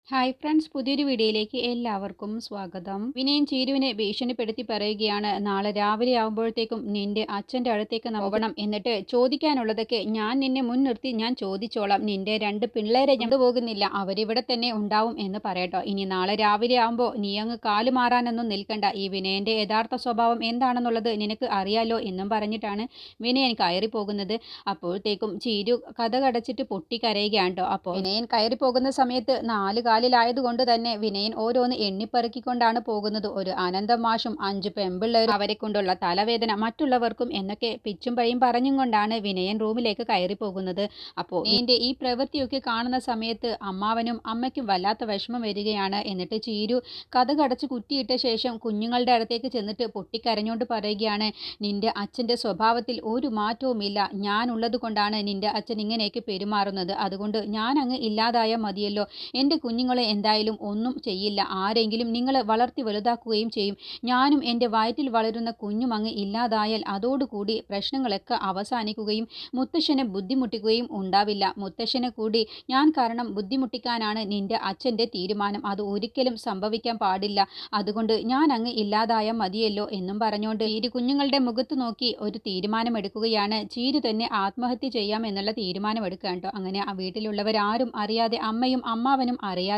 Hi friends, പുതിയൊരു വീഡിയോയിലേക്ക് എല്ലാവർക്കും സ്വാഗതം. വിനയൻ ചീരുവിനെ ഭീഷണിപ്പെടുത്തി പറയുകയാണ്, നാളെ രാവിലെ ആകുമ്പോഴത്തേക്കും നിന്റെ അച്ഛൻ്റെ അടുത്തേക്ക് പോകണം. എന്നിട്ട് ചോദിക്കാനുള്ളതൊക്കെ ഞാൻ നിന്നെ മുൻനിർത്തി ഞാൻ ചോദിച്ചോളാം. നിന്റെ 2 പിള്ളേരെ ഞാൻ പോകുന്നില്ല, അവരിവിടെ തന്നെ ഉണ്ടാവും എന്ന് പറയട്ടോ. ഇനി നാളെ രാവിലെ ആകുമ്പോൾ നീ അങ്ങ് കാല് മാറാനൊന്നും നിൽക്കണ്ട. ഈ വിനയൻ്റെ യഥാർത്ഥ സ്വഭാവം എന്താണെന്നുള്ളത് നിനക്ക് അറിയാലോ എന്നും പറഞ്ഞിട്ടാണ് വിനയൻ കയറി പോകുന്നത്. അപ്പോഴത്തേക്കും ചീരു കഥ കടച്ചിട്ട് പൊട്ടിക്കരയുകയാണ് കേട്ടോ. അപ്പോൾ വിനയൻ കയറി പോകുന്ന സമയത്ത് 4 കാലിലായതുകൊണ്ട് തന്നെ വിനയൻ ഓരോന്ന് എണ്ണിപ്പെറുക്കിക്കൊണ്ടാണ് പോകുന്നത്. ഒരു അനന്തം മാഷും 5 പെമ്പിള്ളേരും അവരെ കൊണ്ടുള്ള തലവേദന മറ്റുള്ളവർക്കും എന്നൊക്കെ പിച്ചും പഴിയും പറഞ്ഞും കൊണ്ടാണ് വിനയൻ റൂമിലേക്ക് കയറി പോകുന്നത്. അപ്പോൾ വിനയൻ്റെ ഈ പ്രവൃത്തിയൊക്കെ കാണുന്ന സമയത്ത് അമ്മാവനും അമ്മയ്ക്കും വല്ലാത്ത വിഷമം വരികയാണ്. എന്നിട്ട് ചീരു കഥ കടച്ച് കുറ്റിയിട്ട ശേഷം കുഞ്ഞുങ്ങളുടെ അടുത്തേക്ക് ചെന്നിട്ട് പൊട്ടിക്കരഞ്ഞുകൊണ്ട് പറയുകയാണ്, നിന്റെ അച്ഛൻ്റെ സ്വഭാവത്തിൽ ഒരു മാറ്റവുമില്ല. ഞാനുള്ളത് കൊണ്ടാണ് നിന്റെ അച്ഛൻ ഇങ്ങനെയൊക്കെ പെരുമാറുന്നത്. അതുകൊണ്ട് ഞാൻ അങ്ങ് ഇല്ലാതായാൽ മതിയല്ലോ. എൻ്റെ കുഞ്ഞുങ്ങളെ എന്തായാലും ഒന്നും ചെയ്യില്ല. ആരെങ്കിലും നിങ്ങളെ വളർത്തി വലുതാക്കുകയും ചെയ്യും. ഞാനും എൻ്റെ വയറ്റിൽ വളരുന്ന കുഞ്ഞും അങ്ങ് ഇല്ലാതായാൽ അതോടുകൂടി പ്രശ്നങ്ങളൊക്കെ അവസാനിക്കുകയും മുത്തശ്ശനെ ബുദ്ധിമുട്ടിക്കുകയും ഉണ്ടാവില്ല. മുത്തശ്ശനെ കൂടി ഞാൻ കാരണം ബുദ്ധിമുട്ടിക്കാനാണ് നിന്റെ അച്ഛൻ്റെ തീരുമാനം. അത് ഒരിക്കലും സംഭവിക്കാൻ പാടില്ല. അതുകൊണ്ട് ഞാൻ അങ്ങ് ഇല്ലാതായാൽ മതിയല്ലോ എന്നും പറഞ്ഞുകൊണ്ട് ചീരു കുഞ്ഞുങ്ങളുടെ മുഖത്ത് നോക്കി ഒരു തീരുമാനമെടുക്കുകയാണ്. ചീരു തന്നെ ആത്മഹത്യ ചെയ്യാം എന്നുള്ള തീരുമാനമെടുക്കുക കേട്ടോ. അങ്ങനെ ആ വീട്ടിലുള്ളവരാരും അറിയാതെ, അമ്മയും അമ്മാവനും അറിയാതെ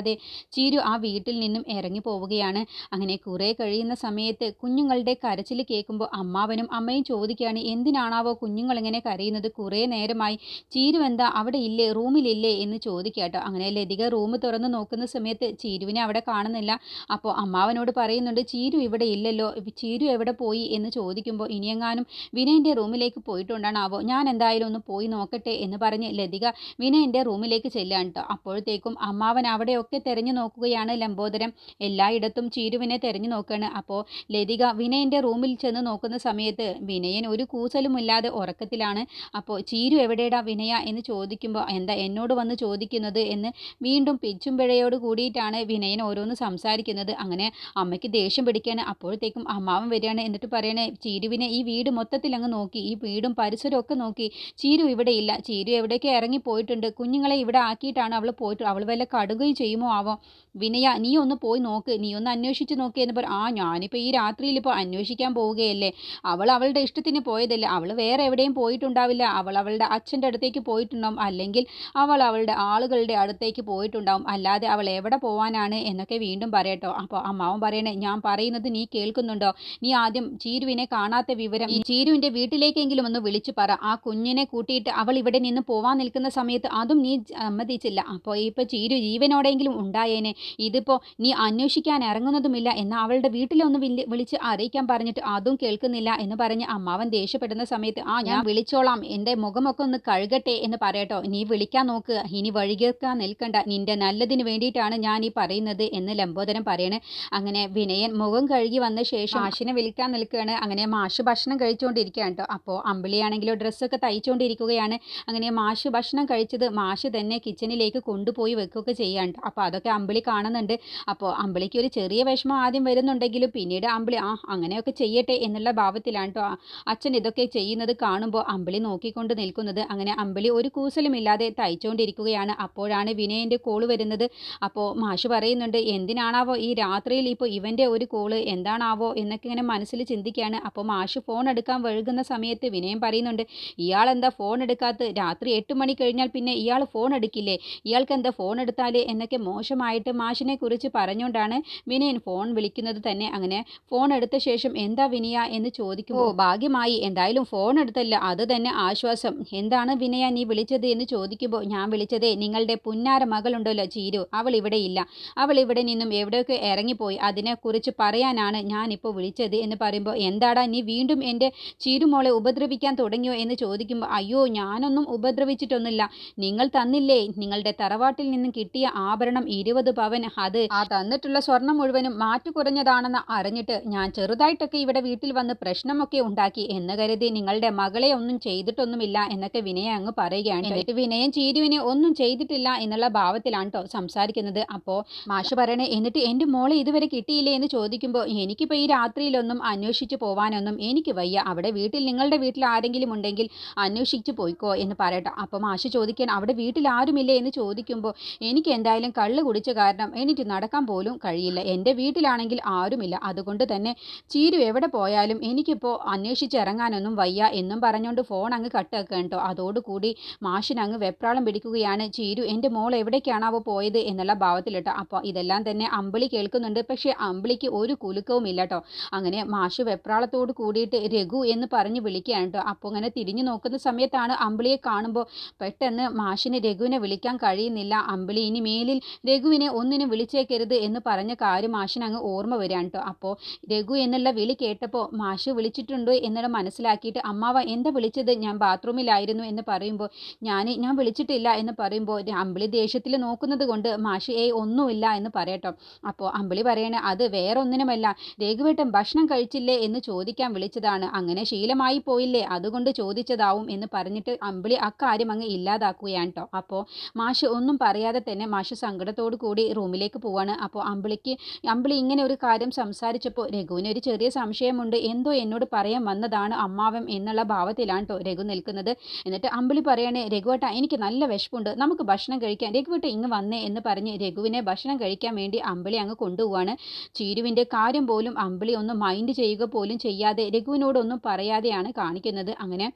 ചീരു ആ വീട്ടിൽ നിന്നും ഇറങ്ങി പോവുകയാണ്. അങ്ങനെ കുറേ കഴിയുന്ന സമയത്ത് കുഞ്ഞുങ്ങളുടെ കരച്ചിൽ കേൾക്കുമ്പോൾ അമ്മാവനും അമ്മയും ചോദിക്കുകയാണ്, എന്തിനാണാവോ കുഞ്ഞുങ്ങൾ ഇങ്ങനെ കരയുന്നത്? കുറേ നേരമായി. ചീരു എന്താ അവിടെ ഇല്ലേ, റൂമിലില്ലേ എന്ന് ചോദിക്കാട്ടോ. അങ്ങനെ ലതിക റൂം തുറന്ന് നോക്കുന്ന സമയത്ത് ചീരുവിനെ അവിടെ കാണുന്നില്ല. അപ്പോൾ അമ്മാവനോട് പറയുന്നുണ്ട്, ചീരു ഇവിടെ ഇല്ലല്ലോ, ചീരു എവിടെ പോയി എന്ന് ചോദിക്കുമ്പോൾ ഇനിയെങ്ങാനും വിനയൻ്റെ റൂമിലേക്ക് പോയിട്ടുണ്ടാണാവോ, ഞാൻ എന്തായാലും ഒന്ന് പോയി നോക്കട്ടെ എന്ന് പറഞ്ഞ് ലതിക വിനയൻ്റെ റൂമിലേക്ക് ചെല്ലുകയാണ് കേട്ടോ. അപ്പോഴത്തേക്കും അമ്മാവൻ അവിടെയൊക്കെ തിരഞ്ഞു നോക്കുകയാണ്. ലംബോദരം എല്ലായിടത്തും ചീരുവിനെ തിരഞ്ഞു നോക്കുകയാണ്. അപ്പോൾ ലതിക വിനയൻ്റെ റൂമിൽ ചെന്ന് നോക്കുന്ന സമയത്ത് വിനയൻ ഒരു കൂസലുമില്ലാതെ ഉറക്കത്തിലാണ്. അപ്പോൾ ചീരു എവിടെയാ വിനയ എന്ന് ചോദിക്കുമ്പോൾ, എന്താ എന്നോട് വന്ന് ചോദിക്കുന്നത് എന്ന് വീണ്ടും പിച്ചും പിഴയോട് കൂടിയിട്ടാണ് വിനയൻ ഓരോന്ന് സംസാരിക്കുന്നത്. അങ്ങനെ അമ്മയ്ക്ക് ദേഷ്യം പിടിക്കുകയാണ്. അപ്പോഴത്തേക്കും അമ്മാവൻ വരികയാണ്. എന്നിട്ട് പറയണേ, ചീരുവിനെ ഈ വീട് മൊത്തത്തിൽ അങ്ങ് നോക്കി, ഈ വീടും പരിസരവും ഒക്കെ നോക്കി, ചീരു ഇവിടെ ഇല്ല. ചീരു എവിടേക്ക് ഇറങ്ങി പോയിട്ടുണ്ട്. കുഞ്ഞുങ്ങളെ ഇവിടെ ആക്കിയിട്ടാണ് അവൾ പോയിട്ട്. അവൾ വല്ല കടുകയും ചെയ്യുമോ ആവോ? വിനയ, നീ ഒന്ന് പോയി നോക്ക്, നീ ഒന്ന് അന്വേഷിച്ച് നോക്കി എന്ന് പറയും. ഞാനിപ്പോൾ ഈ രാത്രിയിൽ ഇപ്പോൾ അന്വേഷിക്കാൻ പോവുകയല്ലേ. അവൾ അവളുടെ ഇഷ്ടത്തിന് പോയതല്ലേ. അവൾ വേറെ എവിടെയും പോയിട്ടുണ്ടാവില്ല. അവൾ അവളുടെ അച്ഛൻ്റെ അടുത്തേക്ക് പോയിട്ടുണ്ടാവും, അല്ലെങ്കിൽ അവൾ അവളുടെ ആളുകളുടെ അടുത്തേക്ക് പോയിട്ടുണ്ടാവും. അല്ലാതെ അവൾ എവിടെ പോവാനാണ് എന്നൊക്കെ വീണ്ടും പറയട്ടോ. അപ്പോൾ അമ്മാവൻ പറയണേ, ഞാൻ പറയുന്നത് നീ കേൾക്കുന്നുണ്ടോ? നീ ആദ്യം ചീരുവിനെ കാണാത്ത വിവരം ഈ ചീരുവിൻ്റെ വീട്ടിലേക്കെങ്കിലും ഒന്ന് വിളിച്ചു പറ. ആ കുഞ്ഞിനെ കൂട്ടിയിട്ട് അവൾ ഇവിടെ നിന്ന് പോവാൻ നിൽക്കുന്ന സമയത്ത് അതും നീ സമ്മതിച്ചില്ല. അപ്പോൾ ഇപ്പോൾ ചീരു ജീവനോടെങ്കിലും ഉണ്ടായേനെ. ഇതിപ്പോൾ നീ അന്വേഷിക്കാൻ ഇറങ്ങുന്നതുമില്ല, എന്നാൽ അവളുടെ വീട്ടിലൊന്ന് വിളിച്ച് അറിയിക്കാൻ പറഞ്ഞിട്ട് അതും കേൾക്കുന്നില്ല എന്ന് പറഞ്ഞ് അമ്മാവൻ ദേഷ്യപ്പെടുന്ന സമയത്ത്, ഞാൻ വിളിച്ചോളാം, എൻ്റെ മുഖമൊക്കെ ഒന്ന് കഴുകട്ടെ എന്ന് പറയട്ടോ. നീ വിളിക്കാൻ നോക്ക്, ഇനി വഴികേൽക്കാൻ നിൽക്കണ്ട, നിന്റെ നല്ലതിന് വേണ്ടിയിട്ടാണ് ഞാൻ ഈ പറയുന്നത് എന്ന് ലംബോദരം പറയണേ. അങ്ങനെ വിനയൻ മുഖം കഴുകി വന്ന ശേഷം മാഷിനെ വിളിക്കാൻ നിൽക്കുകയാണ്. അങ്ങനെ മാഷ് ഭക്ഷണം കഴിച്ചുകൊണ്ടിരിക്കുകയാണ് കേട്ടോ. അപ്പോൾ അമ്പിളിയാണെങ്കിലോ ഡ്രസ്സൊക്കെ തയ്ച്ചുകൊണ്ടിരിക്കുകയാണ്. അങ്ങനെ മാഷ് ഭക്ഷണം കഴിച്ചത് മാഷ് തന്നെ കിച്ചണിലേക്ക് കൊണ്ടുപോയി വെക്കുകയൊക്കെ ചെയ്യാൻ. അപ്പോൾ അതൊക്കെ അമ്പിളി കാണുന്നുണ്ട്. അപ്പോൾ അമ്പിളിക്ക് ഒരു ചെറിയ വിഷമം ആദ്യം വരുന്നുണ്ടെങ്കിലും പിന്നീട് അമ്പിളി അങ്ങനെയൊക്കെ ചെയ്യട്ടെ എന്നുള്ള ഭാവത്തിലാണ് കേട്ടോ അച്ഛൻ ഇതൊക്കെ ചെയ്യുന്നത് കാണുമ്പോൾ അമ്പിളി നോക്കിക്കൊണ്ട് നിൽക്കുന്നത്. അങ്ങനെ അമ്പിളി ഒരു കൂസലുമില്ലാതെ തയ്ച്ചുകൊണ്ടിരിക്കുകയാണ്. അപ്പോഴാണ് വിനയൻ്റെ കോള് വരുന്നത്. അപ്പോൾ മാഷ് പറയുന്നുണ്ട്, എന്തിനാണാവോ ഈ രാത്രിയിൽ ഇപ്പോൾ ഇവൻ്റെ ഒരു കോള്, എന്താണാവോ എന്നൊക്കെ ഇങ്ങനെ മനസ്സിൽ ചിന്തിക്കുകയാണ്. അപ്പോൾ മാഷ് ഫോൺ എടുക്കാൻ വഴുകുന്ന സമയത്ത് വിനയൻ പറയുന്നുണ്ട്, ഇയാൾ എന്താ ഫോൺ എടുക്കാത്ത? രാത്രി 8 മണി കഴിഞ്ഞാൽ പിന്നെ ഇയാൾ ഫോൺ എടുക്കില്ലേ? ഇയാൾക്ക് എന്താ ഫോൺ എടുത്താൽ എന്നൊക്കെ മോശമായിട്ട് മാഷിനെ കുറിച്ച് പറഞ്ഞുകൊണ്ടാണ് വിനയൻ ഫോൺ വിളിക്കുന്നത് തന്നെ. അങ്ങനെ ഫോൺ എടുത്ത ശേഷം, എന്താ വിനയ എന്ന് ചോദിക്കുമ്പോൾ, ഭാഗ്യമായി, എന്തായാലും ഫോൺ എടുത്തല്ല, അത് തന്നെ ആശ്വാസം. എന്താണ് വിനയ നീ വിളിച്ചത് എന്ന് ചോദിക്കുമ്പോൾ, ഞാൻ വിളിച്ചതേ നിങ്ങളുടെ പുന്നാര മകളുണ്ടല്ലോ ചീരു, അവൾ ഇവിടെ ഇല്ല. അവൾ ഇവിടെ നിന്നും എവിടെയൊക്കെ ഇറങ്ങിപ്പോയി, അതിനെക്കുറിച്ച് പറയാനാണ് ഞാനിപ്പോൾ വിളിച്ചത് എന്ന് പറയുമ്പോൾ, എന്താടാ നീ വീണ്ടും എൻ്റെ ചീരുമോളെ ഉപദ്രവിക്കാൻ തുടങ്ങിയോ എന്ന് ചോദിക്കുമ്പോൾ, അയ്യോ ഞാനൊന്നും ഉപദ്രവിച്ചിട്ടൊന്നുമില്ല. നിങ്ങൾ തന്നില്ലേ നിങ്ങളുടെ തറവാട്ടിൽ നിന്നും കിട്ടിയ ആഭരണം 20 പവൻ, അത് തന്നിട്ടുള്ള സ്വർണം മുഴുവനും മാറ്റു കുറഞ്ഞതാണെന്ന് അറിഞ്ഞിട്ട് ഞാൻ ചെറുതായിട്ടൊക്കെ ഇവിടെ വീട്ടിൽ വന്ന് പ്രശ്നമൊക്കെ ഉണ്ടാക്കി എന്ന് കരുതി നിങ്ങളുടെ മകളെ ഒന്നും ചെയ്തിട്ടൊന്നുമില്ല എന്നൊക്കെ വിനയ അങ്ങ് പറയുകയാണ്. എന്നിട്ട് വിനയൻ ചീരുവിനെ ഒന്നും ചെയ്തിട്ടില്ല എന്നുള്ള ഭാവത്തിലാണ് കേട്ടോ സംസാരിക്കുന്നത്. അപ്പോൾ മാഷ് പറയണേ, എന്നിട്ട് എൻ്റെ മോളെ ഇതുവരെ കിട്ടിയില്ലേ എന്ന് ചോദിക്കുമ്പോൾ, എനിക്കിപ്പോൾ ഈ രാത്രിയിലൊന്നും അന്വേഷിച്ച് പോവാനൊന്നും എനിക്ക് വയ്യ. അവിടെ വീട്ടിൽ നിങ്ങളുടെ വീട്ടിൽ ആരെങ്കിലും ഉണ്ടെങ്കിൽ അന്വേഷിച്ച് പോയിക്കോ എന്ന് പറയട്ടെ. അപ്പോൾ മാഷ് ചോദിക്കാൻ, അവിടെ വീട്ടിൽ ആരുമില്ലേ എന്ന് ചോദിക്കുമ്പോൾ, എനിക്ക് എന്തായാലും കള്ള് കുടിച്ച കാരണം എനിക്ക് നടക്കാൻ പോലും കഴിയില്ല. എൻ്റെ വീട്ടിലാണെങ്കിൽ ആരുമില്ല. അതുകൊണ്ട് തന്നെ ചീരു എവിടെ പോയാലും എനിക്കിപ്പോൾ അന്വേഷിച്ചിറങ്ങാനൊന്നും വയ്യ എന്നും പറഞ്ഞുകൊണ്ട് ഫോൺ അങ്ങ് കട്ടാക്കുകയാണ് കേട്ടോ. അതോടുകൂടി മാഷിനങ്ങ് വെപ്രാളം പിടിക്കുകയാണ്. ചീരു എൻ്റെ മോൾ എവിടേക്കാണാവോ പോയത് എന്നുള്ള ഭാവത്തിലിട്ടോ. അപ്പോൾ ഇതെല്ലാം തന്നെ അമ്പിളി കേൾക്കുന്നുണ്ട്. പക്ഷേ അമ്പിളിക്ക് ഒരു കുലുക്കവും ഇല്ല കേട്ടോ. അങ്ങനെ മാഷ് വെപ്രാളത്തോട് കൂടിയിട്ട് രഘു എന്ന് പറഞ്ഞ് വിളിക്കുകയാണ് കേട്ടോ. അപ്പോൾ അങ്ങനെ തിരിഞ്ഞു നോക്കുന്ന സമയത്താണ് അമ്പിളിയെ കാണുമ്പോൾ പെട്ടെന്ന് മാഷിന് രഘുവിനെ വിളിക്കാൻ കഴിയുന്നില്ല. അമ്പിളി ഇനി മേലിൽ രഘുവിനെ ഒന്നിനും വിളിച്ചേക്കരുത് എന്ന് പറഞ്ഞ കാര്യം മാഷിന് അങ്ങ് ഓർമ്മ വരികയാണ് കേട്ടോ. അപ്പോൾ രഘു എന്നുള്ള വിളി കേട്ടപ്പോൾ മാഷ് വിളിച്ചിട്ടുണ്ടോ എന്നുള്ള മനസ്സിലാക്കിയിട്ട് അമ്മാവ എന്താ വിളിച്ചത്, ഞാൻ ബാത്റൂമിലായിരുന്നു എന്ന് പറയുമ്പോൾ ഞാൻ വിളിച്ചിട്ടില്ല എന്ന് പറയുമ്പോൾ അമ്പിളി ദേഷ്യത്തിൽ നോക്കുന്നത് കൊണ്ട് മാഷ് ഒന്നുമില്ല എന്ന് പറയട്ടോ. അപ്പോൾ അമ്പിളി പറയണേ അത് വേറെ ഒന്നിനുമല്ല, രഘുവേട്ടൻ ഭക്ഷണം കഴിച്ചില്ലേ എന്ന് ചോദിക്കാൻ വിളിച്ചതാണ്, അങ്ങനെ ശീലമായി പോയില്ലേ അതുകൊണ്ട് ചോദിച്ചതാവും എന്ന് പറഞ്ഞിട്ട് അമ്പിളി അക്കാര്യം അങ്ങ് ഇല്ലാതാക്കുകയാണ് കേട്ടോ. അപ്പോൾ മാഷ് ഒന്നും പറയാതെ തന്നെ മാഷ് സങ്കടത്തോടു കൂടി റൂമിലേക്ക് പോവാണ്. അപ്പോൾ അമ്പിളി ഇങ്ങനെ ഒരു കാര്യം സംസാരിച്ചപ്പോൾ രഘുവിന് ഒരു ചെറിയ സംശയമുണ്ട്. എന്തോ എന്നോട് പറയാൻ വന്നതാണ് അമ്മാവൻ എന്നുള്ള ഭാവത്തിലാണ് കേട്ടോ രഘു നിൽക്കുന്നത്. എന്നിട്ട് അമ്പിളി പറയണേ രഘുവേട്ട എനിക്ക് നല്ല വിശപ്പുണ്ട്, നമുക്ക് ഭക്ഷണം കഴിക്കാൻ, രഘുവേട്ട ഇങ്ങ് വന്നേ എന്ന് പറഞ്ഞ് രഘുവിനെ ഭക്ഷണം കഴിക്കാൻ വേണ്ടി അമ്പിളി അങ്ങ് കൊണ്ടുപോവാണ്. ചീരുവിൻ്റെ കാര്യം പോലും അമ്പിളി ഒന്നും മൈൻഡ് ചെയ്യുക പോലും ചെയ്യാതെ രഘുവിനോടൊന്നും പറയാതെയാണ് കാണിക്കുന്നത്. അങ്ങനെ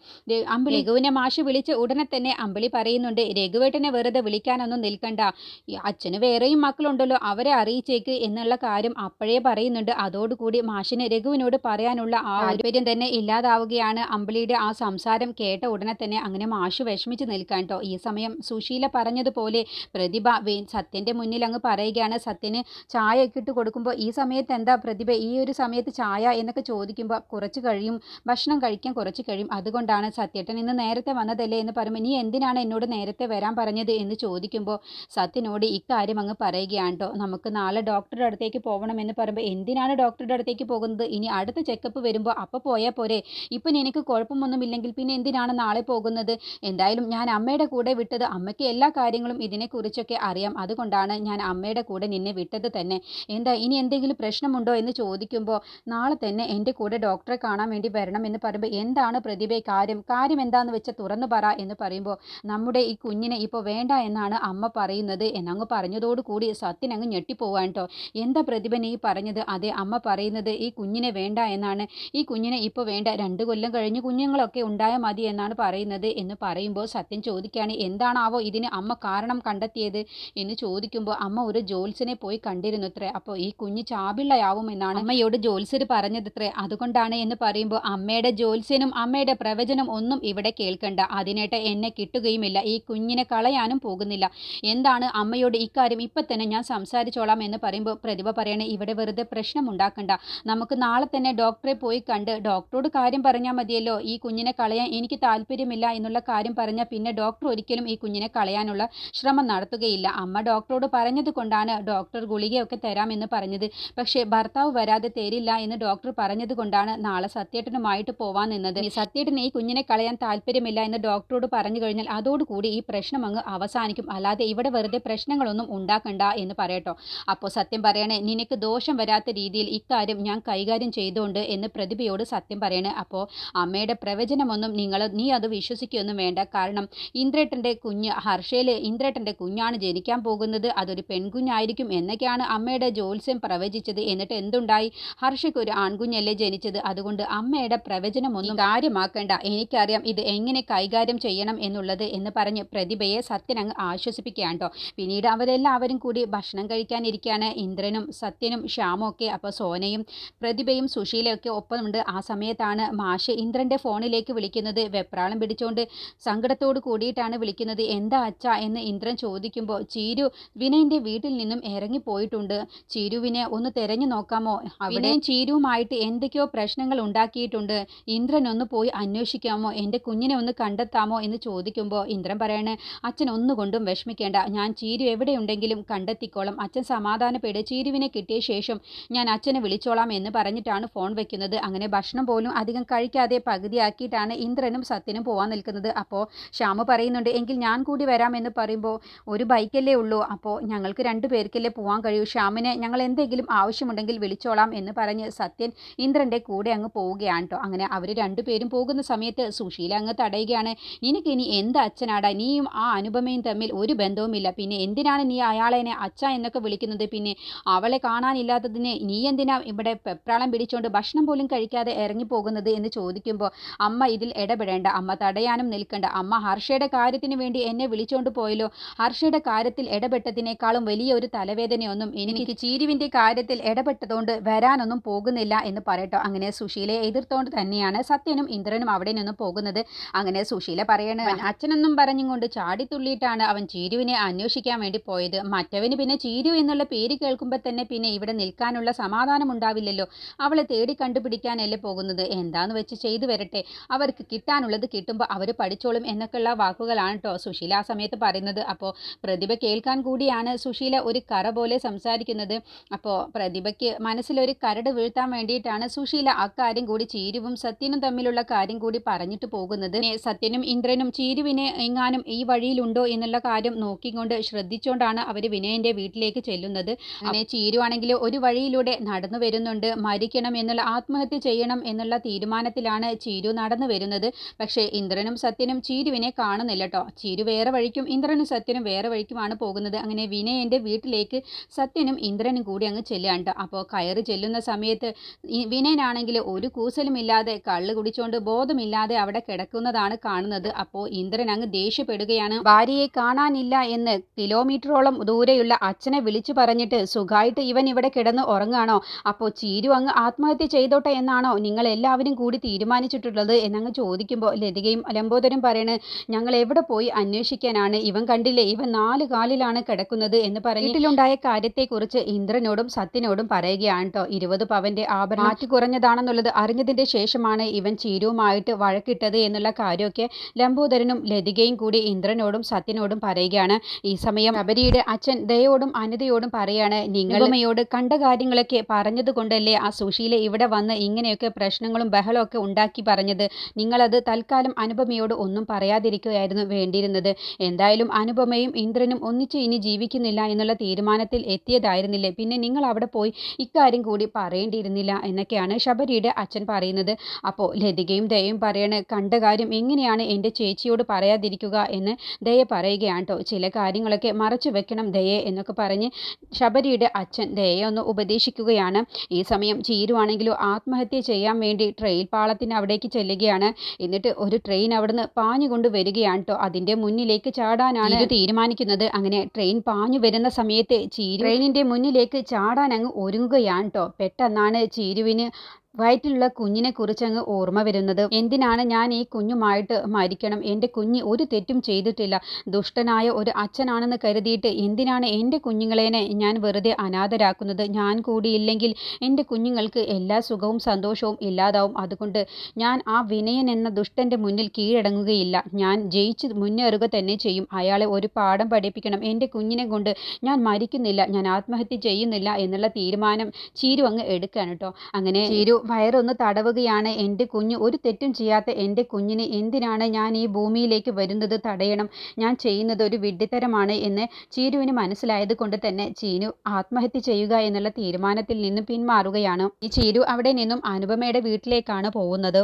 രഘുവിനെ മാഷ് വിളിച്ച് ഉടനെ തന്നെ അമ്പിളി പറയുന്നുണ്ട് രഘുവേട്ടനെ വെറുതെ വിളിക്കാനൊന്നും നിൽക്കണ്ട, അച്ഛന് വേറെയും മക്കളുണ്ടല്ലോ അവരെ അറിയിച്ചേക്ക് എന്നുള്ള കാര്യം അപ്പോഴേ പറയുന്നുണ്ട്. അതോടുകൂടി മാഷിന് രഘുവിനോട് പറയാനുള്ള ആ താല്പര്യം തന്നെ ഇല്ലാതാവുകയാണ്. അമ്പിളിയുടെ ആ സംസാരം കേട്ട ഉടനെ തന്നെ അങ്ങനെ മാഷ് വിഷമിച്ച് നിൽക്കാൻ കേട്ടോ. ഈ സമയം സുശീല പറഞ്ഞതുപോലെ പ്രതിഭ സത്യൻ്റെ മുന്നിൽ അങ്ങ് പറയുകയാണ്. സത്യന് ചായ ഒക്കെ ഇട്ട് കൊടുക്കുമ്പോൾ ഈ സമയത്ത് എന്താ പ്രതിഭ ഈ ഒരു സമയത്ത് ചായ എന്നൊക്കെ ചോദിക്കുമ്പോൾ കുറച്ച് കഴിയും, ഭക്ഷണം കഴിക്കാൻ കുറച്ച് കഴിയും, അതുകൊണ്ടാണ് സത്യേട്ടൻ ഇന്ന് നേരത്തെ വന്നതല്ലേ എന്ന് പറയുമ്പോൾ നീ എന്തിനാണ് എന്നോട് നേരത്തെ വരാൻ പറഞ്ഞത് എന്ന് ചോദിക്കുമ്പോൾ സത്യനോട് ഇക്കാര്യം അങ്ങ് പറയുകയാണ് കേട്ടോ. നമുക്ക് നാളെ ഡോക്ടറുടെ അടുത്തേക്ക് പോകണമെന്ന് പറയുമ്പോൾ എന്തിനാണ് ഡോക്ടറുടെ അടുത്തേക്ക് പോകുന്നത്, ഇനി അടുത്ത ചെക്കപ്പ് വരുമ്പോൾ അപ്പോൾ പോയാൽ പോരെ, ഇപ്പം എനിക്ക് കുഴപ്പമൊന്നുമില്ലെങ്കിൽ പിന്നെ എന്തിനാണ് നാളെ പോകുന്നത്, എന്തായാലും ഞാൻ അമ്മയുടെ കൂടെ വിട്ടത് അമ്മയ്ക്ക് എല്ലാ കാര്യങ്ങളും ഇതിനെക്കുറിച്ചൊക്കെ അറിയാം, അതുകൊണ്ടാണ് ഞാൻ അമ്മയുടെ കൂടെ നിന്നെ വിട്ടത് തന്നെ, എന്താ ഇനി എന്തെങ്കിലും പ്രശ്നമുണ്ടോ എന്ന് ചോദിക്കുമ്പോൾ നാളെ തന്നെ എൻ്റെ കൂടെ ഡോക്ടറെ കാണാൻ വേണ്ടി വരണം എന്ന് പറയുമ്പോൾ എന്താണ് പ്രതിഭ കാര്യം എന്താണെന്ന് വെച്ചാൽ തുറന്നു പറ എന്ന് പറയുമ്പോൾ നമ്മുടെ ഈ കുഞ്ഞിനെ ഇപ്പോൾ വേണ്ട എന്നാണ് അമ്മ പറയുന്നത് എന്നങ്ങ് പറഞ്ഞതോടുകൂടി സത്യൻ അങ്ങ് ഞെട്ടിപ്പോവാൻ കേട്ടോ. എന്താ പ്രതിഭ നീ പറഞ്ഞത്, അതെ അമ്മ പറയുന്നത് ഈ കുഞ്ഞിനെ വേണ്ട എന്നാണ്, ഈ കുഞ്ഞിനെ ഇപ്പോൾ വേണ്ട, 2 കൊല്ലം കഴിഞ്ഞ് കുഞ്ഞുങ്ങളൊക്കെ ഉണ്ടായാൽ മതി എന്നാണ് പറയുന്നത് എന്ന് പറയുമ്പോൾ സത്യൻ ചോദിക്കുകയാണ് എന്താണാവോ ഇതിന് അമ്മ കാരണം കണ്ടെത്തിയത് എന്ന് ചോദിക്കുമ്പോൾ അമ്മ ഒരു ജോത്സ്യനെ പോയി കണ്ടിരുന്നത്രേ, അപ്പോൾ ഈ കുഞ്ഞ് ചാപിള്ളയാവുമെന്നാണ് അമ്മയോട് ജോത്സ്യർ പറഞ്ഞതത്രേ, അതുകൊണ്ടാണ് എന്ന് പറയുമ്പോൾ അമ്മയുടെ ജോത്സ്യനും അമ്മയുടെ പ്രവചനം ഒന്നും ഇവിടെ കേൾക്കണ്ട, അതിനായിട്ട് എന്നെ കിട്ടുകയുമില്ല, ഈ കുഞ്ഞിനെ കളയാനും പോകുന്നില്ല, എന്താണ് അമ്മയോട് ഇക്കാര്യം ഇപ്പം തന്നെ ഞാൻ സംസാരിച്ചോളാം എന്ന് പറയുമ്പോൾ പ്രതിഭ പറയണേ ഇവിടെ വെറുതെ പ്രശ്നം ഉണ്ടാക്കണ്ട, നമുക്ക് നാളെ തന്നെ ഡോക്ടറെ പോയി കണ്ട് ഡോക്ടറോട് കാര്യം പറഞ്ഞാൽ മതിയല്ലോ, ഈ കുഞ്ഞിനെ കളയാൻ എനിക്ക് താല്പര്യമില്ല എന്നുള്ള കാര്യം പറഞ്ഞാൽ പിന്നെ ഡോക്ടർ ഒരിക്കലും ഈ കുഞ്ഞിനെ കളയാനുള്ള ശ്രമം നടത്തുകയില്ല, അമ്മ ഡോക്ടറോട് പറഞ്ഞത് കൊണ്ടാണ് ഡോക്ടർ ഗുളികയൊക്കെ തരാമെന്ന് പറഞ്ഞത്, പക്ഷേ ഭർത്താവ് വരാതെ തരില്ല എന്ന് ഡോക്ടർ പറഞ്ഞത് കൊണ്ടാണ് നാളെ സത്യേട്ടനുമായിട്ട് പോവാൻ നിന്നത്, സത്യേട്ടന് ഈ കുഞ്ഞിനെ കളയാൻ താല്പര്യമില്ല എന്ന് ഡോക്ടറോട് പറഞ്ഞു കഴിഞ്ഞാൽ അതോടുകൂടി ഈ പ്രശ്നം അങ്ങ് അവസാനിക്കും, അല്ലാതെ ഇവിടെ വെറുതെ പ്രശ്നങ്ങളൊന്നും ഉണ്ടാക്കണ്ട എന്ന് പറയട്ടോ. അപ്പോൾ സത്യം പറയണേ നിനക്ക് ദോഷം വരാത്ത രീതിയിൽ ഇക്കാര്യം ഞാൻ കൈകാര്യം ചെയ്തുകൊണ്ട് എന്ന് പ്രതിഭയോട് സത്യം പറയണേ. അപ്പോൾ അമ്മയുടെ പ്രവചനമൊന്നും നീ അത് വിശ്വസിക്കുകയൊന്നും വേണ്ട, കാരണം ഇന്ദ്രേട്ടൻ്റെ കുഞ്ഞ് ഹർഷയിൽ ഇന്ദ്രേട്ടൻ്റെ കുഞ്ഞാണ് ജനിക്കാൻ പോകുന്നത്, അതൊരു പെൺകുഞ്ഞായിരിക്കും എന്നൊക്കെയാണ് അമ്മയുടെ ജോത്സ്യം പ്രവചിച്ചത്, എന്നിട്ട് എന്തുണ്ടായി, ഹർഷയ്ക്ക് ഒരു ആൺകുഞ്ഞല്ലേ ജനിച്ചത്, അതുകൊണ്ട് അമ്മയുടെ പ്രവചനമൊന്നും കാര്യമാക്കേണ്ട, എനിക്കറിയാം ഇത് എങ്ങനെ കൈകാര്യം ചെയ്യണം എന്നുള്ളത് എന്ന് പറഞ്ഞ് പ്രതിഭയെ സത്യൻ അങ്ങ് ആശ്വസിപ്പിക്കുകയാണ് കേട്ടോ. പിന്നീട് അവരെല്ലാവരും കൂടി ഭക്ഷണം കഴിക്കാനിരിക്കുകയാണ്, ഇന്ദ്രനും സത്യനും ശ്യാമും ഒക്കെ. അപ്പോൾ സോനയും പ്രതിഭയും സുശീലയൊക്കെ ഒപ്പമുണ്ട്. ആ സമയത്താണ് മാഷ് ഇന്ദ്രൻ്റെ ഫോണിലേക്ക് വിളിക്കുന്നത്, വെപ്രാളം പിടിച്ചുകൊണ്ട് സങ്കടത്തോട് കൂടിയിട്ടാണ് വിളിക്കുന്നത്. എന്താ അച്ഛാ എന്ന് ഇന്ദ്രൻ ചോദിക്കുമ്പോൾ ചീരു വിനയൻ്റെ വീട്ടിൽ നിന്നും ഇറങ്ങിപ്പോയിട്ടുണ്ട്, ചീരുവിനെ ഒന്ന് തിരഞ്ഞു നോക്കാമോ, അവിടെ ചീരുവുമായിട്ട് എന്തൊക്കെയോ പ്രശ്നങ്ങൾ ഉണ്ടാക്കിയിട്ടുണ്ട്, ഇന്ദ്രൻ ഒന്ന് പോയി അന്വേഷിക്കാമോ, എൻ്റെ കുഞ്ഞിനെ ഒന്ന് കണ്ടെത്താമോ എന്ന് ചോദിക്കുമ്പോൾ ഇന്ദ്രൻ പറയണേ അച്ഛൻ ഒന്നുകൊണ്ടും വിഷമിക്കേണ്ട, ഞാൻ ചീരു എവിടെയുണ്ടെങ്കിലും കണ്ടെത്തിക്കോളാം, അച്ഛൻ സമാധാനപ്പെട്, ചീരുവിനെ കിട്ടിയ ശേഷം ഞാൻ അച്ഛനെ വിളിച്ചോളാം എന്ന് പറഞ്ഞിട്ടാണ് ഫോൺ വെക്കുന്നത്. അങ്ങനെ ഭക്ഷണം പോലും അധികം കഴിക്കാതെ പകുതിയാക്കിയിട്ടാണ് ഇന്ദ്രനും സത്യനും പോകാൻ നിൽക്കുന്നത്. അപ്പോൾ ശ്യാമു പറയുന്നുണ്ട് എങ്കിൽ ഞാൻ കൂടി വരാമെന്ന് പറയുമ്പോൾ ഒരു ബൈക്കല്ലേ ഉള്ളൂ, അപ്പോൾ ഞങ്ങൾക്ക് 2 പേർക്കല്ലേ പോകാൻ കഴിയൂ, ശ്യാമിനെ ഞങ്ങൾ എന്തെങ്കിലും ആവശ്യമുണ്ടെങ്കിൽ വിളിച്ചോളാം എന്ന് പറഞ്ഞ് സത്യൻ ഇന്ദ്രൻ്റെ കൂടെ അങ്ങ് പോവുകയാണ് കേട്ടോ. അങ്ങനെ അവർ 2 പേരും പോകുന്ന സമയത്ത് സുശീല അങ്ങ് തടയുകയാണ്, നിനക്ക് ഇനി എന്ത് അച്ഛനാടാ, നീയും ആ അനുപമയും തമ്മിൽ ഒരു ബന്ധവുമില്ല, പിന്നെ എന്തിനാണ് എന്തിനാണ് നീ അയാളെന്നെ അച്ഛ എന്നൊക്കെ വിളിക്കുന്നത്? പിന്നെ അവളെ കാണാനില്ലാത്തതിന് നീ എന്തിനാ ഇവിടെ പെപ്രാളം പിടിച്ചുകൊണ്ട് ഭക്ഷണം പോലും കഴിക്കാതെ ഇറങ്ങിപ്പോകുന്നത് എന്ന് ചോദിക്കുമ്പോൾ അമ്മ ഇതിൽ ഇടപെടേണ്ട, അമ്മ തടയാനും നിൽക്കണ്ട. അമ്മ ഹർഷയുടെ കാര്യത്തിന് വേണ്ടി എന്നെ വിളിച്ചുകൊണ്ട് പോയല്ലോ. ഹർഷയുടെ കാര്യത്തിൽ ഇടപെട്ടതിനേക്കാളും വലിയൊരു തലവേദനയൊന്നും എനിക്ക് ചീരുവിൻ്റെ കാര്യത്തിൽ ഇടപെട്ടതുകൊണ്ട് വരാനൊന്നും പോകുന്നില്ല എന്ന് പറയട്ടോ. അങ്ങനെ സുശീലയെ എതിർത്തുകൊണ്ട് തന്നെയാണ് സത്യനും ഇന്ദ്രനും അവിടെ നിന്നും പോകുന്നത്. അങ്ങനെ സുശീല പറയണ അച്ഛനൊന്നും പറഞ്ഞുകൊണ്ട് ചാടിത്തുള്ളിയിട്ടാണ് അവൻ ചീരുവിനെ അന്വേഷിക്കാൻ വേണ്ടി പോയത്. മറ്റവന് പിന്നെ ചീരു എന്നുള്ള പേര് കേൾക്കുമ്പോൾ തന്നെ പിന്നെ ഇവിടെ നിൽക്കാനുള്ള സമാധാനം ഉണ്ടാവില്ലല്ലോ. അവളെ തേടി കണ്ടുപിടിക്കാനല്ലേ പോകുന്നത്. എന്താന്ന് വെച്ച് ചെയ്തു വരട്ടെ, അവർക്ക് കിട്ടാനുള്ളത് കിട്ടുമ്പോൾ അവർ പഠിച്ചോളും എന്നൊക്കെയുള്ള വാക്കുകളാണ് കേട്ടോ സുശീല ആ സമയത്ത് പറയുന്നത്. അപ്പോൾ പ്രതിഭ കേൾക്കാൻ കൂടിയാണ് സുശീല ഒരു കറ പോലെ സംസാരിക്കുന്നത്. അപ്പോൾ പ്രതിഭയ്ക്ക് മനസ്സിലൊരു കരട് വീഴ്ത്താൻ വേണ്ടിയിട്ടാണ് സുശീല അക്കാര്യം കൂടി ചീരുവും സത്യനും തമ്മിലുള്ള കാര്യം കൂടി പറഞ്ഞിട്ട് പോകുന്നത്. സത്യനും ഇന്ദ്രനും ചീരുവിനെ എങ്ങാനും ഈ വഴിയിലുണ്ടോ എന്നുള്ള കാര്യം നോക്കിക്കൊണ്ട് ശ്രദ്ധിച്ചുകൊണ്ടാണ് അവർ വിനയന്റെ വീട്ടിലേക്ക് ചെല്ലുന്നത്. അങ്ങനെ ചീരു ആണെങ്കിൽ ഒരു വഴിയിലൂടെ നടന്നു വരുന്നുണ്ട്. മരിക്കണം എന്നുള്ള, ആത്മഹത്യ ചെയ്യണം എന്നുള്ള തീരുമാനത്തിലാണ് ചീരു നടന്നു വരുന്നത്. പക്ഷേ ഇന്ദ്രനും സത്യനും ചീരുവിനെ കാണുന്നില്ല കേട്ടോ. ചീരു വേറെ വഴിക്കും ഇന്ദ്രനും സത്യനും വേറെ വഴിക്കുമാണ് പോകുന്നത്. അങ്ങനെ വിനയന്റെ വീട്ടിലേക്ക് സത്യനും ഇന്ദ്രനും കൂടി അങ്ങ് ചെല്ലുകയാണ് കേട്ടോ. അപ്പോൾ കയറി ചെല്ലുന്ന സമയത്ത് വിനയനാണെങ്കിൽ ഒരു കൂസലുമില്ലാതെ കള്ള് കുടിച്ചുകൊണ്ട് ബോധമില്ലാതെ അവിടെ കിടക്കുന്നതാണ് കാണുന്നത്. അപ്പോൾ ഇന്ദ്രൻ അങ്ങ് ദേഷ്യപ്പെടുകയാണ്. ഭാര്യയെ കാണാനില്ല എന്ന് കിലോമീറ്ററോളം ദൂരെയുള്ള അച്ഛനെ വിളിച്ചു പറഞ്ഞിട്ട് സുഖമായിട്ട് ഇവൻ ഇവിടെ കിടന്ന് ഉറങ്ങാണോ? അപ്പോൾ ചീരു അങ്ങ് ആത്മഹത്യ ചെയ്തോട്ടെ എന്നാണോ നിങ്ങൾ എല്ലാവരും കൂടി തീരുമാനിച്ചിട്ടുള്ളത് എന്നങ്ങ് ചോദിക്കുമ്പോൾ ലതികയും ലംബോദരും പറയണ്, ഞങ്ങൾ എവിടെ പോയി അന്വേഷിക്കാനാണ്? ഇവൻ കണ്ടില്ലേ, ഇവൻ 4 കാലിലാണ് കിടക്കുന്നത് എന്ന് പറഞ്ഞിട്ടുണ്ടായ കാര്യത്തെക്കുറിച്ച് ഇന്ദ്രനോടും സത്യനോടും പറയുകയാണ് കേട്ടോ. 20 പവന്റെ ആഭരണം മാറ്റി കുറഞ്ഞതാണെന്നുള്ളത് അറിഞ്ഞതിന്റെ ശേഷമാണ് ഇവൻ ചീരുവുമായിട്ട് വഴക്കിട്ടത് എന്നുള്ള കാര്യമൊക്കെ ലംബോദരനും ലതികയും കൂടി ഇന്ദ്രനോടും സത്യനോടും പറയുകയാണ്. ഈ സമയം ശബരിയുടെ അച്ഛൻ ദയോടും അനിതയോടും പറയാണ്, നിങ്ങളമ്മയോട് കണ്ട കാര്യങ്ങളൊക്കെ പറഞ്ഞത് കൊണ്ടല്ലേ ആ സുശീല ഇവിടെ വന്ന് ഇങ്ങനെയൊക്കെ പ്രശ്നങ്ങളും ബഹളമൊക്കെ ഉണ്ടാക്കി പറഞ്ഞത്. നിങ്ങളത് തൽക്കാലം അനുപമയോട് ഒന്നും പറയാതിരിക്കുകയായിരുന്നു വേണ്ടിയിരുന്നത്. എന്തായാലും അനുപമയും ഇന്ദ്രനും ഒന്നിച്ച് ഇനി ജീവിക്കുന്നില്ല എന്നുള്ള തീരുമാനത്തിൽ എത്തിയതായിരുന്നില്ലേ, പിന്നെ നിങ്ങൾ അവിടെ പോയി ഇക്കാര്യം കൂടി പറയേണ്ടിയിരുന്നില്ല എന്നൊക്കെയാണ് ശബരിയുടെ അച്ഛൻ പറയുന്നത്. അപ്പോൾ ലതികയും ദയയും പറയണ, കണ്ട കാര്യം എങ്ങനെയാണ് എൻ്റെ ചേച്ചിയോട് പറയാതിരിക്കുക എന്ന് ദയ പറയുകയാണ് കേട്ടോ. ചില കാര്യങ്ങളൊക്കെ മറച്ചു വെക്കണം ദയെ എന്നൊക്കെ പറഞ്ഞ് ശബരിയുടെ അച്ഛൻ ദയയെ ഒന്ന് ഉപദേശിക്കുകയാണ്. ഈ സമയം ചീരു ആണെങ്കിലും ആത്മഹത്യ ചെയ്യാൻ വേണ്ടി ട്രെയിൻ പാളത്തിന് അവിടേക്ക് ചെല്ലുകയാണ്. എന്നിട്ട് ഒരു ട്രെയിൻ അവിടുന്ന് പാഞ്ഞുകൊണ്ട് വരികയാണ് കേട്ടോ. അതിൻ്റെ മുന്നിലേക്ക് ചാടാനാണ് തീരുമാനിക്കുന്നത്. അങ്ങനെ ട്രെയിൻ പാഞ്ഞു വരുന്ന സമയത്ത് ചീരു ട്രെയിനിൻ്റെ മുന്നിലേക്ക് ചാടാൻ അങ്ങ് ഒരുങ്ങുകയാണ് കേട്ടോ. പെട്ടെന്നാണ് ചീരുവിന് വയറ്റിലുള്ള കുഞ്ഞിനെ കുറിച്ച് അങ്ങ് ഓർമ്മ വരുന്നത്. എന്തിനാണ് ഞാൻ ഈ കുഞ്ഞുമായിട്ട് മരിക്കണം? എൻ്റെ കുഞ്ഞ് ഒരു തെറ്റും ചെയ്തിട്ടില്ല. ദുഷ്ടനായ ഒരു അച്ഛനാണെന്ന് കരുതിയിട്ട് എന്തിനാണ് എൻ്റെ കുഞ്ഞുങ്ങളെനെ ഞാൻ വെറുതെ അനാഥരാക്കുന്നത്? ഞാൻ കൂടിയില്ലെങ്കിൽ എൻ്റെ കുഞ്ഞുങ്ങൾക്ക് എല്ലാ സുഖവും സന്തോഷവും ഇല്ലാതാവും. അതുകൊണ്ട് ഞാൻ ആ വിനയൻ എന്ന ദുഷ്ടൻ്റെ മുന്നിൽ കീഴടങ്ങുകയില്ല. ഞാൻ ജയിച്ച് മുന്നേറുക തന്നെ ചെയ്യും. അയാളെ ഒരു പാഠം പഠിപ്പിക്കണം. എൻ്റെ കുഞ്ഞിനെ കൊണ്ട് ഞാൻ മരിക്കുന്നില്ല, ഞാൻ ആത്മഹത്യ ചെയ്യുന്നില്ല എന്നുള്ള തീരുമാനം ചീരു അങ്ങ് എടുക്കാണ് കേട്ടോ. അങ്ങനെ ചീരു വയറൊന്ന് തടവുകയാണ്. എൻ്റെ കുഞ്ഞ് ഒരു തെറ്റും ചെയ്യാത്ത എൻ്റെ കുഞ്ഞിന് എന്തിനാണ് ഞാൻ ഈ ഭൂമിയിലേക്ക് വരുന്നത് തടയണം? ഞാൻ ചെയ്യുന്നത് ഒരു വിഡ്ഢിത്തരമാണ് എന്ന് ചീരുവിന് മനസ്സിലായത് കൊണ്ട് തന്നെ ചീരു ആത്മഹത്യ ചെയ്യുക എന്നുള്ള തീരുമാനത്തിൽ നിന്നും പിന്മാറുകയാണ്. ഈ ചീരു അവിടെ നിന്നും അനുപമയുടെ വീട്ടിലേക്കാണ് പോകുന്നത്.